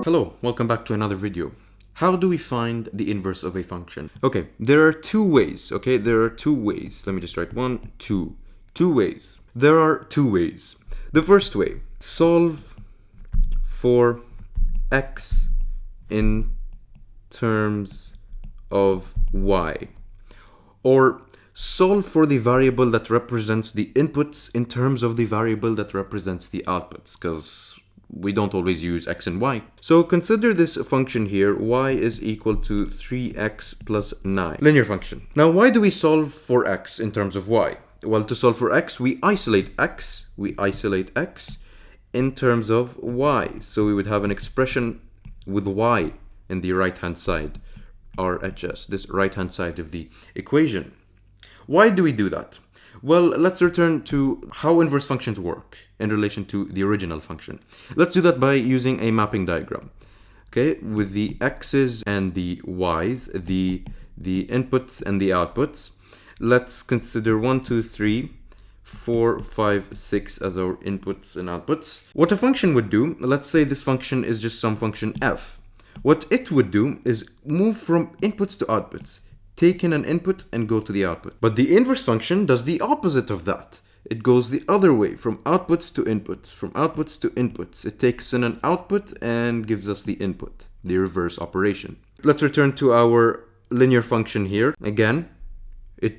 Hello, welcome back to another video. How do we find the inverse of a function? Okay, there are two ways, Let me just write two ways. There are two ways. The first way, solve for x in terms of y. Or solve for the variable that represents the inputs in terms of the variable that represents the outputs, because we don't always use x and y. So consider this function here, y is equal to 3x plus 9. Linear function. Now, why do we solve for x in terms of y? Well, to solve for x, we isolate x in terms of y. So we would have an expression with y in the right-hand side, RHS, this right-hand side of the equation. Why do we do that? Well, let's return to how inverse functions work in relation to the original function. Let's do that by using a mapping diagram. Okay, with the x's and the y's, the inputs and the outputs. Let's consider 1, 2, 3, 4, 5, 6 as our inputs and outputs. What a function would do, let's say this function is just some function f. What it would do is move from inputs to outputs. Take in an input and go to the output. But the inverse function does the opposite of that. It goes the other way, from outputs to inputs, from outputs to inputs. It takes in an output and gives us the input, the reverse operation. Let's return to our linear function here. Again,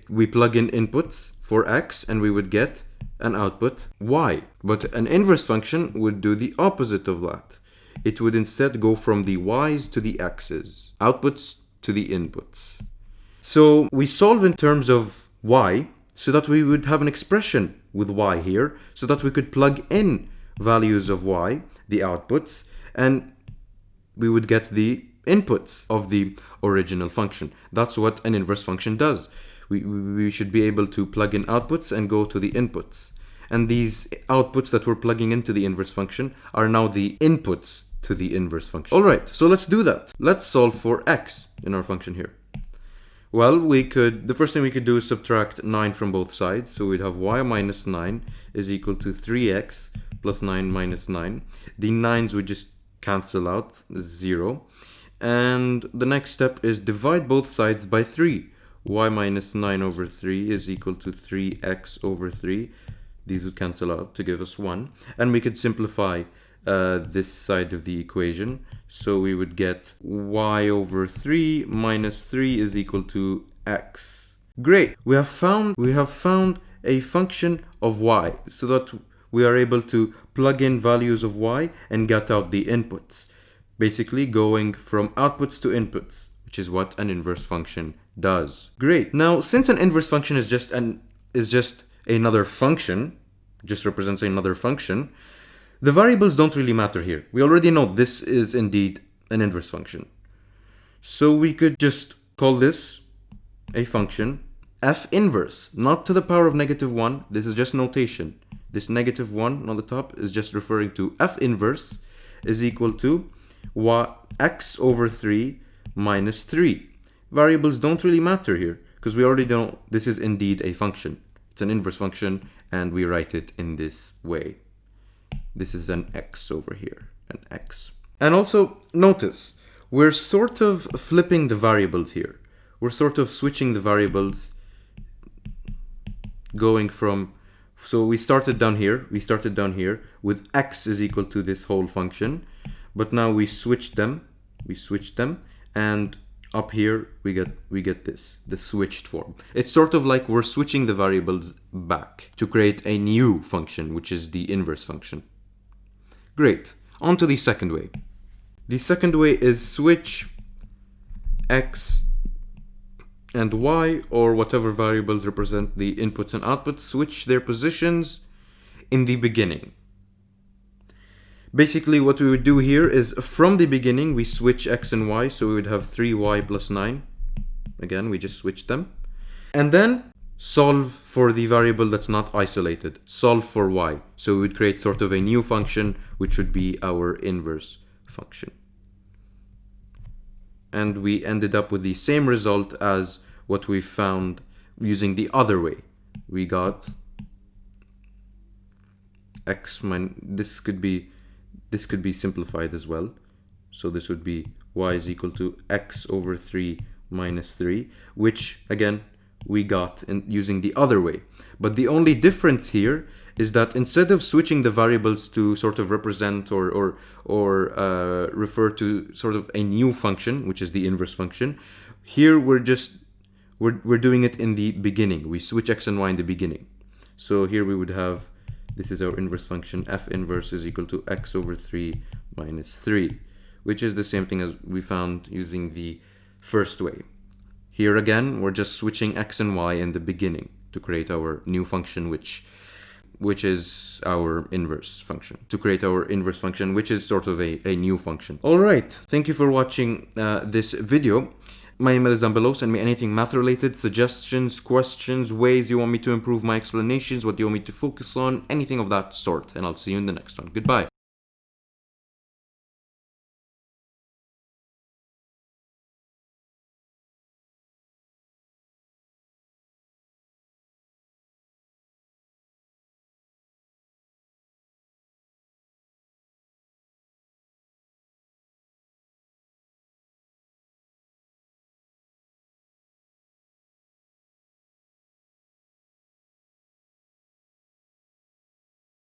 we plug in inputs for x and we would get an output y. But an inverse function would do the opposite of that. It would instead go from the y's to the x's, outputs to the inputs. So we solve in terms of y so that we would have an expression with y here so that we could plug in values of y, the outputs, and we would get the inputs of the original function. That's what an inverse function does. We should be able to plug in outputs and go to the inputs. And these outputs that we're plugging into the inverse function are now the inputs to the inverse function. All right, so let's do that. Let's solve for x in our function here. Well, the first thing we could do is subtract 9 from both sides. So we'd have y minus 9 is equal to 3x plus 9 minus 9. The 9's would just cancel out, 0. And the next step is divide both sides by 3. Y minus 9 over 3 is equal to 3x over 3. These would cancel out to give us 1. And we could simplify this side of the equation. So we would get y over 3 minus 3 is equal to x. Great. We have found a function of y so that we are able to plug in values of y and get out the inputs. Basically going from outputs to inputs, which is what an inverse function does. Great. Now, since an inverse function is just another function, just represents another function, the variables don't really matter here. We already know this is indeed an inverse function. So we could just call this a function f inverse, not to the power of -1. This is just notation. This -1 on the top is just referring to f inverse is equal to x over 3 minus 3. Variables don't really matter here because we already know this is indeed a function. It's an inverse function and we write it in this way. This is an x over here, an x. And also notice, we're sort of flipping the variables here. We're sort of switching the variables going from, so we started down here with x is equal to this whole function, but now we switched them, and up here we get the switched form. It's sort of like we're switching the variables back to create a new function, which is the inverse function. Great. On to the second way. The second way is switch x and y, or whatever variables represent the inputs and outputs, switch their positions in the beginning. Basically, what we would do here is from the beginning, we switch x and y, so we would have 3y plus 9. Again, we just switched them. And then solve for the variable that's not isolated. Solve for y. So we would create sort of a new function, which would be our inverse function. And we ended up with the same result as what we found using the other way. We got x minus, this could be simplified as well. So this would be y is equal to x over 3 minus 3, which again we got using the other way. But the only difference here is that instead of switching the variables to sort of represent or refer to sort of a new function, which is the inverse function, here we're doing it in the beginning. We switch x and y in the beginning. So here we would have, this is our inverse function, f inverse is equal to x over 3 minus 3, which is the same thing as we found using the first way. Here again, we're just switching x and y in the beginning to create our new function, which is our inverse function. To create our inverse function, which is sort of a new function. All right, thank you for watching this video. My email is down below. Send me anything math related, suggestions, questions, ways you want me to improve my explanations, what you want me to focus on, anything of that sort. And I'll see you in the next one. Goodbye.